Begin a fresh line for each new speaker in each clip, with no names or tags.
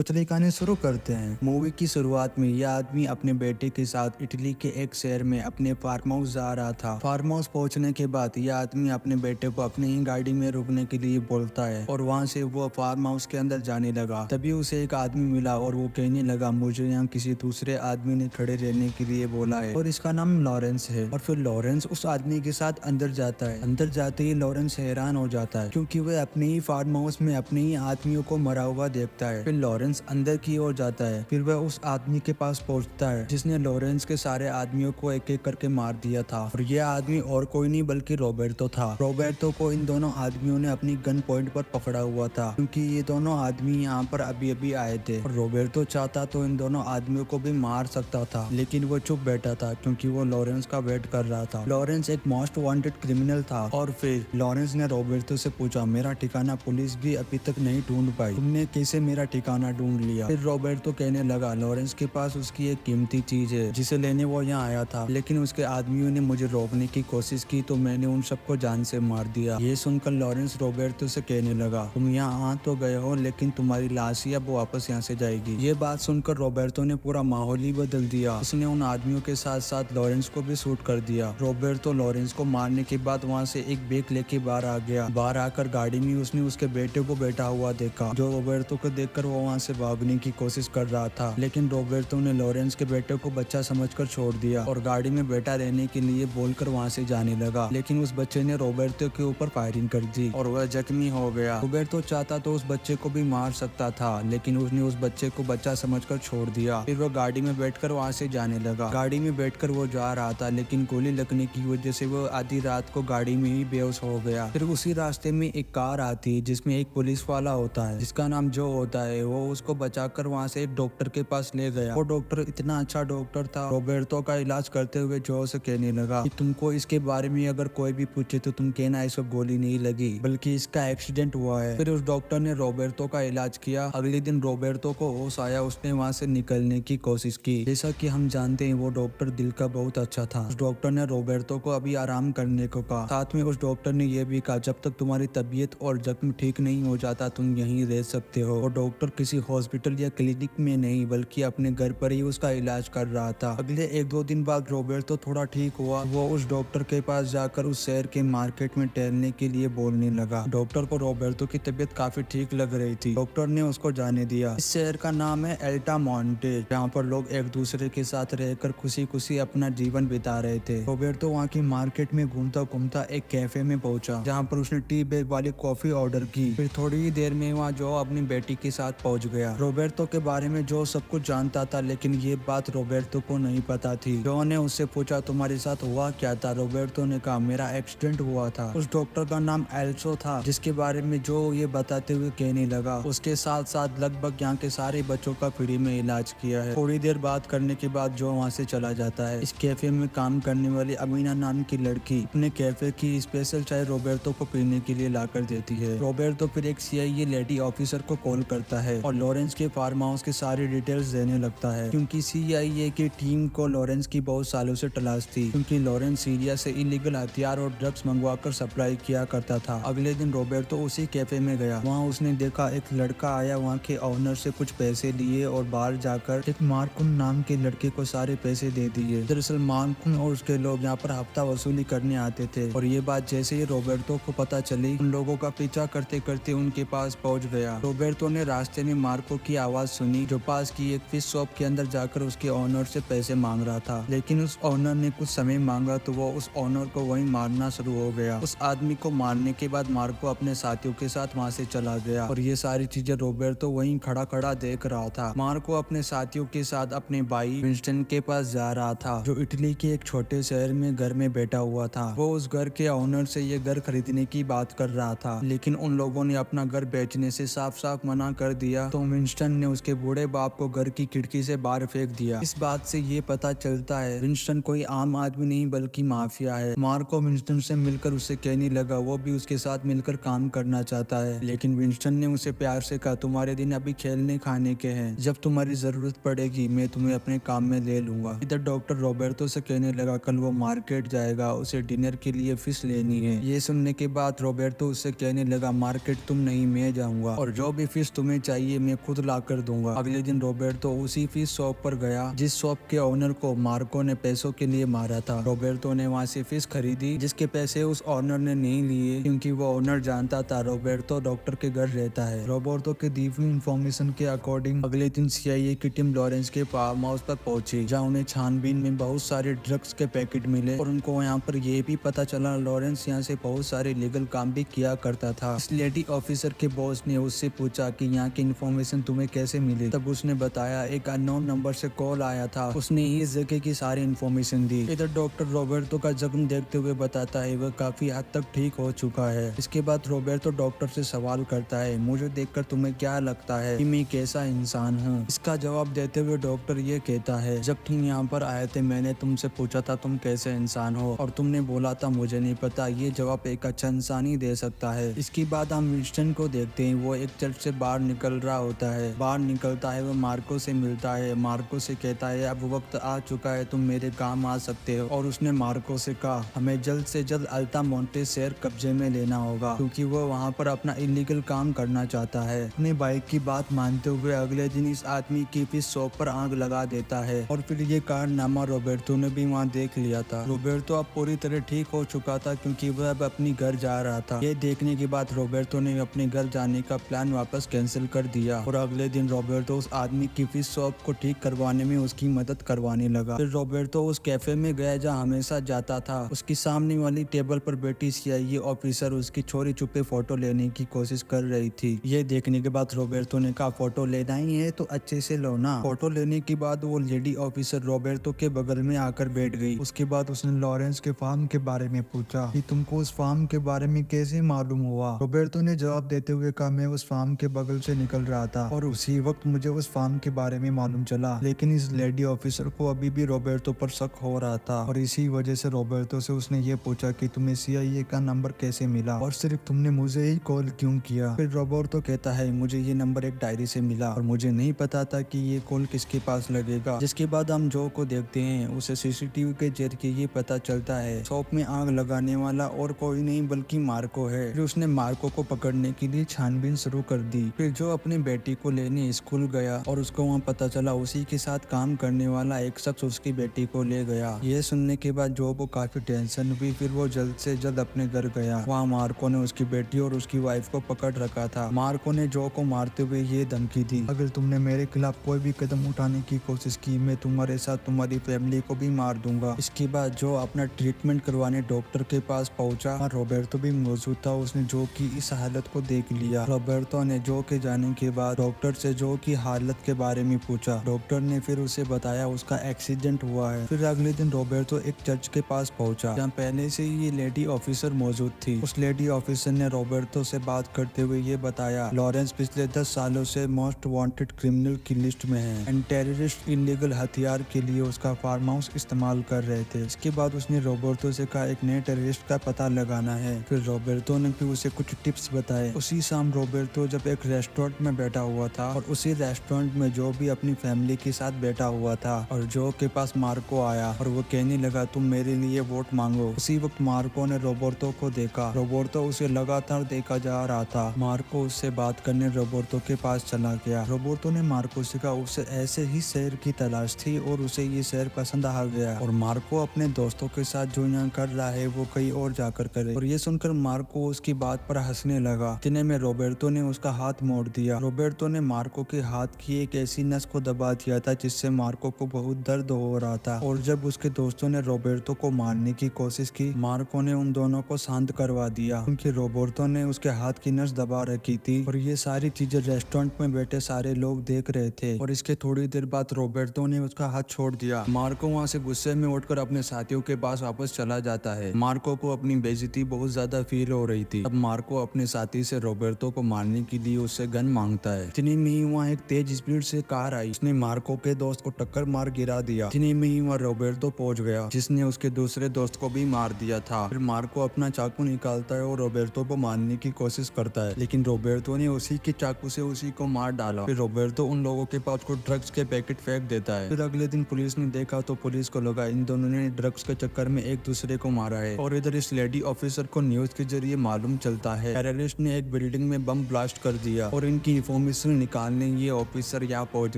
तो चलिए कहानी शुरू करते हैं। मूवी की शुरुआत में यह आदमी अपने बेटे के साथ इटली के एक शहर में अपने फार्म हाउस जा रहा था। फार्म हाउस पहुंचने के बाद यह आदमी अपने बेटे को अपनी ही गाड़ी में रुकने के लिए बोलता है और वहां से वो फार्म हाउस के अंदर जाने लगा। तभी उसे एक आदमी मिला और वो कहने लगा, मुझे यहाँ किसी दूसरे आदमी ने खड़े रहने के लिए बोला है और इसका नाम लॉरेंस है। और फिर लॉरेंस उस आदमी के साथ अंदर जाता है। अंदर जाते ही लॉरेंस हैरान हो जाता है क्योंकि वह अपने ही फार्म हाउस में अपने ही आदमियों को मरा हुआ देखता है। फिर लॉरेंस अंदर की ओर जाता है। फिर वह उस आदमी के पास पहुंचता है जिसने लॉरेंस के सारे आदमियों को एक एक करके मार दिया था। और यह आदमी और कोई नहीं बल्कि रॉबर्टो था। रॉबर्टो को इन दोनों आदमियों ने अपनी गन पॉइंट पर पकड़ा हुआ था क्योंकि ये दोनों आदमी यहाँ पर अभी अभी आए थे। और रॉबर्टो चाहता तो इन दोनों आदमियों को भी मार सकता था, लेकिन वो चुप बैठा था क्योंकि वो लॉरेंस का वेट कर रहा था। लॉरेंस एक मोस्ट वांटेड क्रिमिनल था। और फिर लॉरेंस ने रॉबर्टो से पूछा, मेरा ठिकाना पुलिस भी अभी तक नहीं ढूंढ पाई, तुमने कैसे मेरा ठिकाना ढूंढ लिया? फिर रॉबर्टो कहने लगा, लॉरेंस के पास उसकी एक कीमती चीज है जिसे लेने वो यहाँ आया था, लेकिन उसके आदमियों ने मुझे रोकने की कोशिश की तो मैंने उन सबको जान से मार दिया। ये सुनकर लॉरेंस रॉबर्टो से कहने लगा, तुम यहाँ आ तो गए हो लेकिन तुम्हारी लाश ही अब वापस यहाँ से जाएगी। ये बात सुनकर रॉबर्टो ने पूरा माहौल ही बदल दिया। उसने उन आदमियों के साथ साथ लॉरेंस को भी शूट कर दिया। रॉबर्टो लॉरेंस को मारने के बाद वहाँ से एक बैग लेके बाहर आ गया। बाहर आकर गाड़ी में उसने उसके बेटे को बैठा हुआ देखा, जो रॉबर्टो को देखकर वो वहाँ से भागने की कोशिश कर रहा था, लेकिन रॉबर्टो ने लॉरेंस के बेटे को बच्चा समझकर छोड़ दिया और गाड़ी में बैठा रहने के लिए बोलकर वहाँ से जाने लगा। लेकिन उस बच्चे ने रॉबर्टो के ऊपर फायरिंग कर दी और वह जख्मी हो गया। रॉबर्टो चाहता तो उस बच्चे को भी मार सकता था, लेकिन उसने उस बच्चे को बच्चा समझकर छोड़ दिया। फिर वो गाड़ी में बैठकर वहाँ से जाने लगा। गाड़ी में बैठकर वो जा रहा था, लेकिन गोली लगने की वजह से वो आधी रात को गाड़ी में ही बेहोश हो गया। फिर उसी रास्ते में एक कार आती है जिसमें एक पुलिस वाला होता है जिसका नाम जो होता है। वो उसको बचाकर वहाँ से एक डॉक्टर के पास ले गया। वो डॉक्टर इतना अच्छा डॉक्टर था। रॉबर्टो का इलाज करते हुए जो से कहने लगा कि तुमको इसके बारे में अगर कोई भी पूछे तो तुम कहना इसको गोली नहीं लगी बल्कि इसका एक्सीडेंट हुआ है। फिर उस डॉक्टर ने रॉबर्टो का इलाज किया। अगले दिन रॉबर्टो को होश आया। उसने वहाँ से निकलने की कोशिश की। जैसा कि हम जानते हैं वो डॉक्टर दिल का बहुत अच्छा था। उस डॉक्टर ने रॉबर्टो को अभी आराम करने को कहा। साथ में उस डॉक्टर ने यह भी कहा, जब तक तुम्हारी तबीयत और जख्म ठीक नहीं हो जाता तुम यहीं रह सकते हो। और डॉक्टर किसी हॉस्पिटल या क्लिनिक में नहीं बल्कि अपने घर पर ही उसका इलाज कर रहा था। अगले एक दो दिन बाद रॉबर्टो थोड़ा ठीक हुआ। वो उस डॉक्टर के पास जाकर उस शहर के मार्केट में टहलने के लिए बोलने लगा। डॉक्टर को रॉबर्टो की तबीयत काफी ठीक लग रही थी। डॉक्टर ने उसको जाने दिया। इस शहर का नाम है अल्टामोंटे, जहाँ पर लोग एक दूसरे के साथ रहकर खुशी खुशी अपना जीवन बिता रहे थे। रॉबर्टो वहाँ की मार्केट में घूमता घूमता एक कैफे में पहुंचा जहाँ पर उसने टी बैग वाली कॉफी ऑर्डर की। फिर थोड़ी ही देर में वहाँ जो अपनी बेटी के साथ पहुंच गया। रॉबर्टो के बारे में जो सब कुछ जानता था, लेकिन ये बात रॉबर्टो को नहीं पता थी। जो ने उससे पूछा, तुम्हारे साथ हुआ क्या था? रॉबर्टो ने कहा, मेरा एक्सीडेंट हुआ था। उस डॉक्टर का नाम एल्सो था जिसके बारे में जो ये बताते हुए कहने लगा। उसके साथ साथ लगभग यहाँ के सारे बच्चों का फ्री में इलाज किया है। थोड़ी देर बात करने के बाद जो वहाँ से चला जाता है। इस कैफे में काम करने वाली अमीना नाम की लड़की अपने कैफे की स्पेशल चाय रॉबर्टो को पीने के लिए लाकर देती है। रॉबर्टो फिर एक CIA लेडी ऑफिसर को कॉल करता है और लॉरेंस के फार्म हाउस के सारी डिटेल्स देने लगता है क्योंकि CIA की टीम को लॉरेंस की बहुत सालों से तलाश थी, क्योंकि लॉरेंस सीरिया से इलीगल हथियार और ड्रग्स मंगवाकर सप्लाई किया करता था। अगले दिन रॉबर्टो उसी कैफे में गया। वहाँ उसने देखा एक लड़का आया, वहाँ के ऑनर से कुछ पैसे लिए और बाहर जाकर एक मार्कुन नाम के लड़के को सारे पैसे दे दिए। दरअसल मार्कुन और उसके लोग यहाँ पर हफ्ता वसूली करने आते थे और ये बात जैसे ही रॉबर्टो को पता चली, उन लोगों का पीछा करते करते उनके पास पहुंच गया। रॉबर्टो ने रास्ते में मार्को की आवाज सुनी जो पास की एक फिश शॉप के अंदर जाकर उसके ऑनर से पैसे मांग रहा था, लेकिन उस ऑनर ने कुछ समय मांगा तो वो उस ऑनर को वहीं मारना शुरू हो गया। उस आदमी को मारने के बाद मार्को अपने साथियों के साथ वहाँ से चला गया और ये सारी चीजें रॉबर्टो वहीं खड़ा खड़ा देख रहा था। मार्को अपने साथियों के साथ अपने भाई विंस्टन के पास जा रहा था जो इटली के एक छोटे शहर में घर में बैठा हुआ था। वो उस घर के ऑनर से ये घर खरीदने की बात कर रहा था, लेकिन उन लोगों ने अपना घर बेचने से साफ साफ मना कर दिया तो विंस्टन ने उसके बूढ़े बाप को घर की खिड़की से बाहर फेंक दिया। इस बात से ये पता चलता है विंस्टन कोई आम आदमी नहीं बल्कि माफिया है। मार्को विंस्टन से मिलकर उससे कहने लगा वो भी उसके साथ मिलकर काम करना चाहता है, लेकिन विंस्टन ने उसे प्यार से कहा, तुम्हारे दिन अभी खेलने खाने के हैं, जब तुम्हारी जरूरत पड़ेगी मैं तुम्हें अपने काम में ले लूंगा। इधर डॉक्टर रॉबर्टो से कहने लगा कल वो मार्केट जाएगा, उसे डिनर के लिए फिश लेनी है। ये सुनने के बाद रॉबर्टो उससे कहने लगा, मार्केट तुम नहीं मैं जाऊंगा और जो भी फिश तुम्हें चाहिए तुम्हें खुद ला कर दूंगा। अगले दिन रॉबर्टो उसी फिश शॉप पर गया जिस शॉप के ओनर को मार्को ने पैसों के लिए मारा था। रॉबर्टो ने वहाँ से फिश खरीदी जिसके पैसे उस ओनर ने नहीं लिए क्योंकि वो ओनर जानता था रॉबर्टो डॉक्टर के घर रहता है। रॉबर्टो के दी हुई इन्फॉर्मेशन के अकॉर्डिंग अगले दिन CIA की टीम लॉरेंस के फार्म हाउस पर पहुंची, जहाँ उन्हें छानबीन में बहुत सारे ड्रग्स के पैकेट मिले और उनको यहाँ पर यह भी पता चला लॉरेंस यहाँ से बहुत सारे लीगल काम भी किया करता था। इस लेडी ऑफिसर के बॉस ने उससे पूछा कि यहाँ की इन्फॉर्मेशन तुम्हें कैसे मिली। तब उसने बताया एक अननोन नंबर से कॉल आया था, उसने इस जगह की सारी इन्फॉर्मेशन दी। इधर डॉक्टर रॉबर्टो का जख्म देखते हुए बताता है वह काफी हद तक ठीक हो चुका है। इसके बाद रॉबर्टो डॉक्टर से सवाल करता है मुझे देखकर तुम्हें क्या लगता है कि मैं कैसा इंसान हूँ। इसका जवाब देते हुए डॉक्टर ये कहता है जब तुम यहाँ पर आए थे मैंने तुमसे पूछा था तुम कैसे इंसान हो और तुमने बोला था मुझे नहीं पता। ये जवाब एक अच्छा इंसान ही दे सकता है। इसके बाद हम विंस्टन को देखते हैं, वो एक चर्च से बाहर निकल रहा होता है। बाहर निकलता है वो मार्को से मिलता है, मार्को से कहता है अब वक्त आ चुका है तुम मेरे काम आ सकते हो। और उसने मार्को से कहा हमें जल्द से जल्द अल्तामोंटे शहर कब्जे में लेना होगा क्योंकि वो वहाँ पर अपना इलीगल काम करना चाहता है। अपने बाइक की बात मानते हुए अगले दिन इस आदमी की फिश शॉप पर आग लगा देता है और फिर ये कारनामा रॉबर्टो ने भी वहाँ देख लिया था। रॉबर्टो अब पूरी तरह ठीक हो चुका था क्योंकि वह अब अपनी घर जा रहा था। ये देखने के बाद रॉबर्टो ने अपने घर जाने का प्लान वापस कैंसिल कर दिया और अगले दिन रॉबर्टो उस आदमी की फिश शॉप को ठीक करवाने में उसकी मदद करवाने लगा। फिर रॉबर्टो उस कैफे में गया जहाँ हमेशा जाता था। उसकी सामने वाली टेबल पर बैठी CIA ऑफिसर उसकी चोरी छुपे फोटो लेने की कोशिश कर रही थी। ये देखने के बाद रॉबर्टो ने कहा फोटो लेना ही है तो अच्छे से लो ना। फोटो लेने के बाद वो लेडी ऑफिसर रॉबर्टो के बगल में आकर बैठ गई। उसके बाद उसने लॉरेंस के फार्म के बारे में पूछा कि तुमको उस फार्म के बारे में कैसे मालूम हुआ। रॉबर्टो ने जवाब देते हुए कहा मैं उस फार्म के बगल से निकल रहा था और उसी वक्त मुझे उस फार्म के बारे में मालूम चला। लेकिन इस लेडी ऑफिसर को अभी भी रॉबर्टो पर शक हो रहा था और इसी वजह से रॉबर्टो से उसने ये पूछा कि तुम्हें CIA का नंबर कैसे मिला और सिर्फ तुमने मुझे ही कॉल क्यों किया। फिर रॉबर्टो कहता है मुझे ये नंबर एक डायरी से मिला और मुझे नहीं पता था कि ये कॉल किसके पास लगेगा। जिसके बाद हम जो को देखते हैं उसे CCTV के जरिए ये पता चलता है शॉप में आग लगाने वाला और कोई नहीं बल्कि मार्को है। फिर उसने मार्को को पकड़ने के लिए छानबीन शुरू कर दी। फिर जो अपनी बेटी को लेने स्कूल गया और उसको वहाँ पता चला उसी के साथ काम करने वाला एक शख्स उसकी बेटी को ले गया। ये सुनने के बाद जो को काफी टेंशन हुई। फिर वो जल्द से जल्द अपने घर गया। वहाँ मार्को ने उसकी बेटी और उसकी वाइफ को पकड़ रखा था। मार्को ने जो को मारते हुए ये धमकी दी अगर तुमने मेरे खिलाफ कोई भी कदम उठाने की कोशिश की मैं तुम्हारे साथ तुम्हारी फैमिली को भी मार दूंगा। इसके बाद जो अपना ट्रीटमेंट करवाने डॉक्टर के पास पहुंचा और रॉबर्टो भी मौजूद था। उसने जो की इस हालत को देख लिया। रॉबर्टो ने जो के जाने के बाद डॉक्टर से जो की हालत के बारे में पूछा। डॉक्टर ने फिर उसे बताया उसका एक्सीडेंट हुआ है। फिर अगले दिन रॉबर्टो एक चर्च के पास पहुंचा जहाँ पहले से ही ये लेडी ऑफिसर मौजूद थी। उस लेडी ऑफिसर ने रॉबर्टो से बात करते हुए ये बताया लॉरेंस पिछले 10 सालों से मोस्ट वांटेड क्रिमिनल की लिस्ट में है एंड टेररिस्ट इलीगल हथियार के लिए उसका फार्म हाउस इस्तेमाल कर रहे थे। इसके बाद उसने रॉबर्टो से कहा एक नए टेररिस्ट का पता लगाना है। फिर रॉबर्टो ने भी उसे कुछ टिप्स बताए। उसी शाम रॉबर्टो जब एक रेस्टोरेंट में बैठा हुआ था और उसी रेस्टोरेंट में जो भी अपनी फैमिली के साथ बैठा हुआ था और जो के पास मार्को आया और वो कहने लगा तुम मेरे लिए वोट मांगो। उसी वक्त मार्को ने रॉबर्टो को देखा। रॉबर्टो उसे लगातार देखा जा रहा था। मार्को उससे बात करने रॉबर्टो के पास चला गया। रॉबर्टो ने मार्को से कहा उसे ऐसे ही शहर की तलाश थी और उसे ये शहर पसंद आ गया और मार्को अपने दोस्तों के साथ जो यहाँ कर रहा है वो कहीं और जाकर करे। और ये सुनकर मार्को उसकी बात पर हंसने लगा। इतने में रॉबर्टो ने उसका हाथ मोड़ दिया। रॉबर्टो ने मार्को के हाथ की एक ऐसी नस को दबा दिया था जिससे मार्को को बहुत दर्द हो रहा था। और जब उसके दोस्तों ने रॉबर्टो को मारने की कोशिश की मार्को ने उन दोनों को शांत करवा दिया क्योंकि रॉबर्टो ने उसके हाथ की नस दबा रखी थी और ये सारी चीजें रेस्टोरेंट में बैठे सारे लोग देख रहे थे। और इसके थोड़ी देर बाद रॉबर्टो ने उसका हाथ छोड़ दिया। मार्को वहाँ से गुस्से में उठकर अपने साथियों के पास वापस चला जाता है। मार्को को अपनी बेइज्जती बहुत ज्यादा फील हो रही थी। अब मार्को अपने साथी से रॉबर्टो को मारने के लिए उससे गन मांगता है। इतने में ही वहाँ एक तेज स्पीड से कार आई। उसने मार्को के दोस्त को टक्कर मार गिरा दिया। इतने में ही वहाँ रॉबर्टो पहुंच गया जिसने उसके दूसरे दोस्त को भी मार दिया था। फिर मार्को अपना चाकू निकालता है और रॉबर्टो को मारने की कोशिश करता है लेकिन रॉबर्टो ने उसी के चाकू से उसी को मार डाला। फिर रॉबर्टो उन लोगों के पास को ड्रग्स के पैकेट फेंक देता है। फिर अगले दिन पुलिस ने देखा तो पुलिस को लगा इन दोनों ने ड्रग्स के चक्कर में एक दूसरे को मारा है। और इधर इस लेडी ऑफिसर को न्यूज के जरिए मालूम चलता है टेररिस्ट ने एक बिल्डिंग में बम ब्लास्ट कर दिया और इनकी इन्फॉर्मेशन निकालने ये ऑफिसर यहाँ पहुंच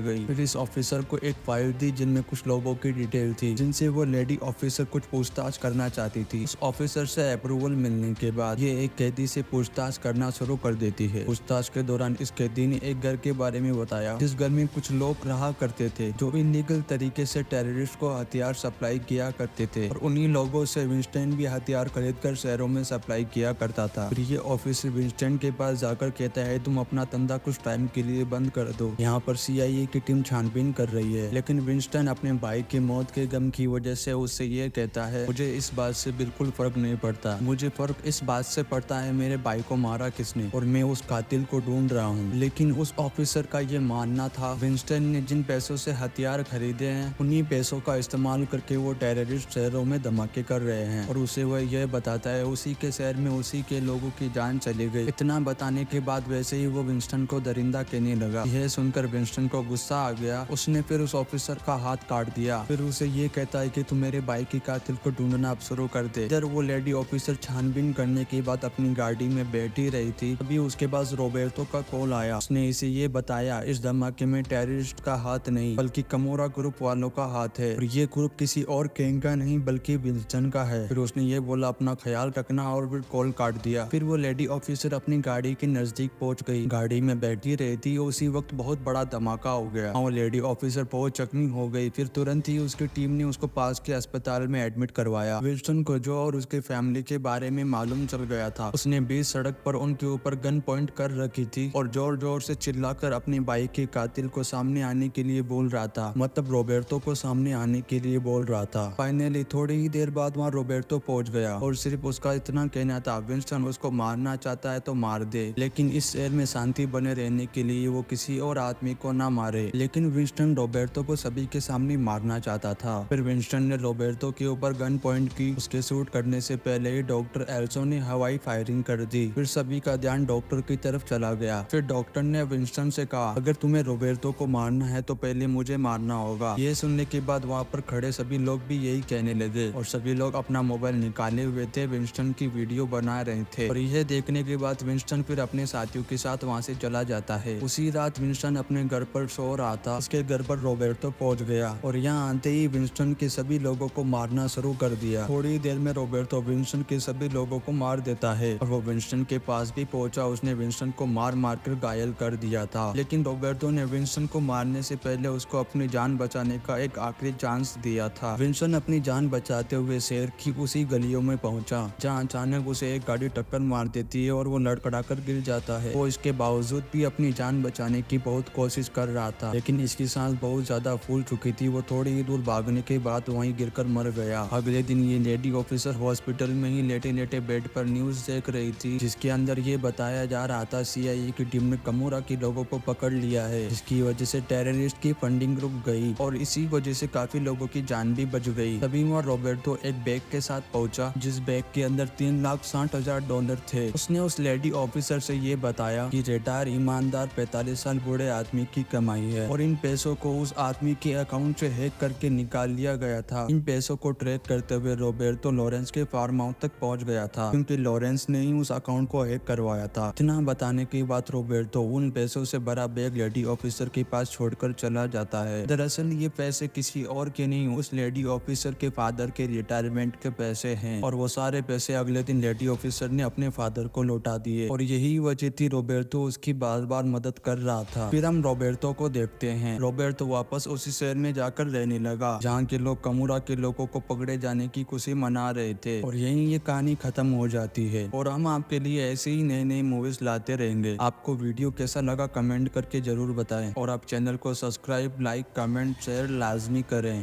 गई। फिर इस ऑफिसर को एक फाइल दी जिनमें कुछ लोगों की डिटेल थी जिनसे वो लेडी ऑफिसर कुछ पूछताछ करना चाहती थी। उस ऑफिसर से अप्रूवल मिलने के बाद ये एक कैदी से पूछताछ करना शुरू कर देती है। पूछताछ के दौरान इस कैदी ने एक घर के बारे में बताया जिस घर में कुछ लोग रहा करते थे जो इलीगल तरीके से टेररिस्ट को हथियार सप्लाई किया करते थे, और उन्हीं लोगों से विंस्टन भी हथियार खरीद कर शहरों में सप्लाई किया करता था। फिर ये ऑफिसर विंस्टन के पास जाकर कहता है तुम अपना धंधा कुछ टाइम के लिए बंद कर दो, यहाँ पर CIA की टीम छानबीन कर रही है। लेकिन विंस्टन अपने भाई की मौत के गम की वजह से उससे ये कहता है मुझे इस बात से बिल्कुल फर्क नहीं पड़ता, मुझे फर्क इस बात से पड़ता है मेरे भाई को मारा किसने और मैं उस कातिल को ढूंढ रहा हूँ। लेकिन उस ऑफिसर का ये मानना था विंस्टन ने जिन पैसों से हथियार खरीदे हैं उन्हीं पैसों का इस्तेमाल करके वो टेररिस्ट शहरों में धमाके कर रहे हैं, और उसे वह यह बताता है उसी के शहर में उसी के लोगों की जान चली गई। इतना बताने के बाद वैसे ही वो विंस्टन को दरिंदा कहने लगा। यह सुनकर विंस्टन को गुस्सा आ गया। उसने फिर उस ऑफिसर का हाथ काट दिया। फिर उसे ये कहता है कि तू मेरे भाई की कातिल को ढूंढना अब शुरू कर दे। इधर वो लेडी ऑफिसर छानबीन करने के बाद अपनी गाड़ी में बैठी रही थी, तभी उसके पास रोबर्टो का कॉल आया। उसने इसे ये बताया इस धमाके में टेररिस्ट का हाथ नहीं बल्कि कमोरा ग्रुप वालों का हाथ है, और ये ग्रुप किसी और गैंग का नहीं बल्कि विंस्टन का है। फिर उसने ये बोला अपना ख्याल रखना और फिर कॉल काट दिया। फिर वो लेडी ऑफिसर अपनी गाड़ी के नजदीक पहुंच गई। गाड़ी में बैठी रही थी, उसी वक्त बहुत बड़ा धमाका हो गया। वो लेडी ऑफिसर बहुत जख्मी हो गई। फिर तुरंत ही उसकी टीम ने उसको पास के अस्पताल में एडमिट करवाया। विल्सन को जो और उसके फैमिली के बारे में मालूम चल गया था। उसने बीच सड़क पर उनके ऊपर गन पॉइंट कर रखी थी और जोर जोर से चिल्लाकर अपने भाई के कातिल को सामने आने के लिए बोल रहा था, मतलब रोबर्टो को सामने आने के लिए बोल रहा था। फाइनली थोड़ी ही देर बाद वहाँ रोबर्टो पहुंच गया और सिर्फ उसका इतना कहना था विंस्टन उसको मारना चाहता है तो मार दे, लेकिन इस शहर में शांति बने रहने के लिए वो किसी और आदमी को ना मारे। लेकिन विंस्टन रोबर्टो को सभी के सामने मारना चाहता था। फिर विंस्टन ने रोबर्टो के ऊपर गन पॉइंट की। उसके शूट करने से पहले ही डॉक्टर एल्सो ने हवाई फायरिंग कर दी। फिर सभी का ध्यान डॉक्टर की तरफ चला गया। फिर डॉक्टर ने विंस्टन से कहा अगर तुम्हें रोबर्टो को मारना है तो पहले मुझे मारना होगा। ये सुनने के बाद वहाँ पर खड़े सभी लोग भी यही कहने लगे और सभी लोग अपना मोबाइल निकाले हुए थे, विंस्टन की वीडियो बना रहे थे। और यह देखने के बाद विंस्टन फिर अपने साथियों के साथ वहाँ से चला जाता है। उसी रात विंस्टन अपने घर पर सो रहा था। उसके घर पर रोबर्टो पहुंच गया और यहाँ आते ही विंस्टन के सभी लोगों को मारना शुरू कर दिया। थोड़ी देर में रोबर्टो विंस्टन के सभी लोगों को मार देता है और वो विंस्टन के पास भी पहुंचा। उसने विंस्टन को मार मार कर घायल कर दिया था, लेकिन रोबर्टो ने विंस्टन को मारने से पहले उसको अपनी जान बचाने का एक आखिरी चांस दिया था। विंस्टन अपनी जान बचाते हुए शहर की उसी गलियों में पहुंचा जहां अचानक उसे एक गाड़ी टक्कर मार देती है और वो लड़खड़ा कर गिर जाता है। वो इसके बावजूद भी अपनी जान बचाने की बहुत कोशिश कर रहा था, लेकिन इसकी सांस बहुत ज्यादा फूल चुकी थी। वो थोड़ी ही दूर भागने के बाद वहीं गिरकर मर गया। अगले दिन ये लेडी ऑफिसर हॉस्पिटल में ही लेटे लेटे बेड पर न्यूज देख रही थी, जिसके अंदर ये बताया जा रहा था CIA की टीम ने कमोरा के लोगों को पकड़ लिया है, जिसकी वजह से टेररिस्ट की फंडिंग रुक गई और इसी वजह से काफी लोगों की जान भी बच गई। तभी वहाँ रोबर्टो एक बैग के साथ पहुंचा जिस बैग के अंदर $3,60,000 थे। उसने उस लेडी ऑफिसर से ये बताया कि रिटायर ईमानदार 45 साल बूढ़े आदमी की कमाई है और इन पैसों को उस आदमी के अकाउंट से हैक करके निकाल लिया गया था। इन पैसों को ट्रैक करते हुए रोबर्टो लॉरेंस के फार्म हाउस तक पहुंच गया था, क्योंकि लॉरेंस ने ही उस अकाउंट को हैक करवाया था। इतना बताने के बाद रोबर्टो उन पैसों से भरा बैग लेडी ऑफिसर के पास छोड़कर चला जाता है। दरअसल ये पैसे किसी और के नहीं, उस लेडी ऑफिसर के फादर के रिटायरमेंट के पैसे हैं और वो सारे पैसे अगले दिन लेडी ऑफिसर ने अपने फादर को लौटा दिए और यही वजह थी रोबर्टो उसकी बार बार मदद कर रहा था। फिर हम रोबर्टो को देखते हैं। रोबर्टो वापस उसी शहर में जाकर रहने लगा जहाँ के लोग कमोरा के लोगों को पकड़े जाने की खुशी मना रहे थे और यही ये कहानी खत्म हो जाती है और हम आपके लिए ऐसे ही नए नए मूवीज लाते रहेंगे। आपको वीडियो कैसा लगा कमेंट करके जरूर बताएं और आप चैनल को सब्सक्राइब, लाइक, कमेंट, शेयर लाजमी करें।